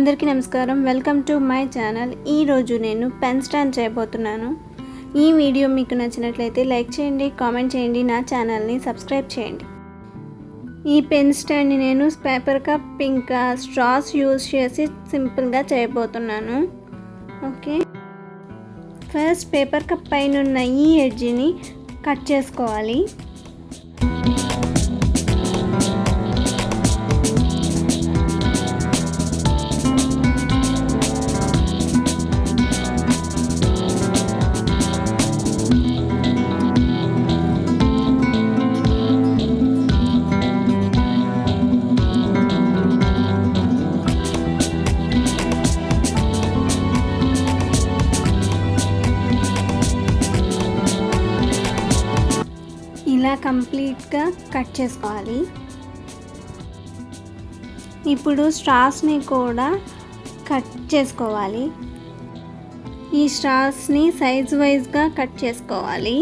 అందరికీ నమస్కారం. Welcome to my channel. ఈరోజు నేను పెన్ స్టాండ్ చేయబోతున్నాను. ఈ వీడియో మీకు నచ్చినట్లయితే లైక్ చేయండి, కామెంట్ చేయండి, నా ఛానల్ని సబ్స్క్రైబ్ చేయండి. ఈ పెన్ స్టాండ్ని నేను పేపర్ కప్ ఇంకా స్ట్రాస్ యూజ్ చేసి సింపుల్గా చేయబోతున్నాను. ఓకే, ఫస్ట్ పేపర్ కప్ పైన ఉన్న ఈ ఎడ్జ్ని కట్ చేసుకోవాలి. ఇలా కంప్లీట్గా కట్ చేసుకోవాలి. ఇప్పుడు స్ట్రాస్ని కూడా కట్ చేసుకోవాలి. ఈ స్ట్రాస్ని సైజ్ వైజ్గా కట్ చేసుకోవాలి.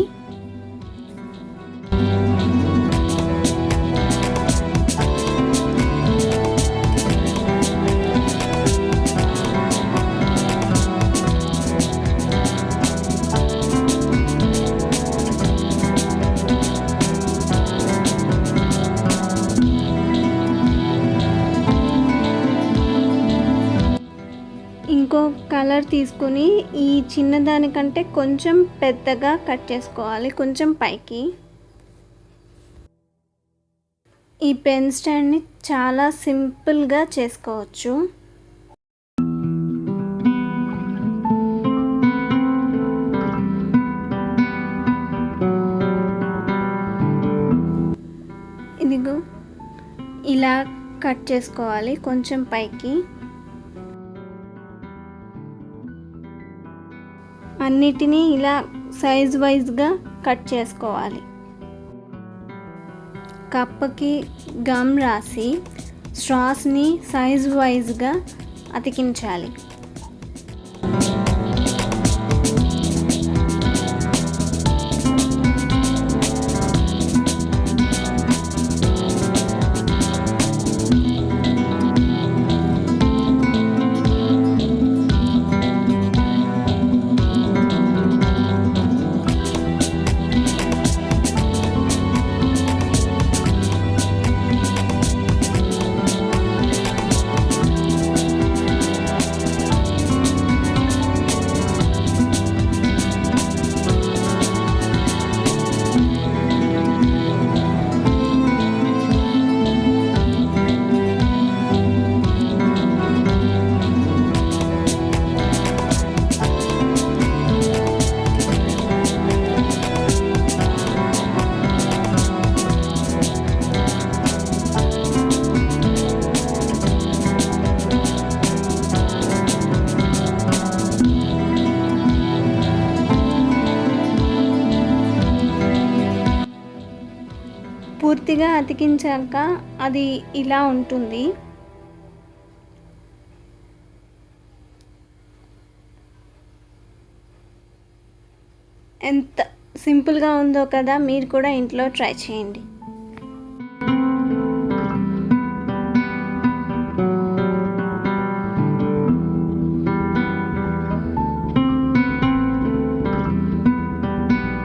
ఇంకో కలర్ తీసుకుని ఈ చిన్నదానికంటే కొంచెం పెద్దగా కట్ చేసుకోవాలి, కొంచెం పైకి. ఈ పెన్ స్టాండ్ని చాలా సింపుల్గా చేసుకోవచ్చు. ఇదిగో ఇలా కట్ చేసుకోవాలి, కొంచెం పైకి. అన్నిటినీ ఇలా సైజ్ వైజ్గా కట్ చేసుకోవాలి. కప్పకి గమ్ రాసి స్ట్రాస్ని సైజ్ వైజ్గా అతికించాలి. పూర్తిగా అతికించాక అది ఇలా ఉంటుంది. ఎంత సింపుల్గా ఉందో కదా, మీరు కూడా ఇంట్లో ట్రై చేయండి.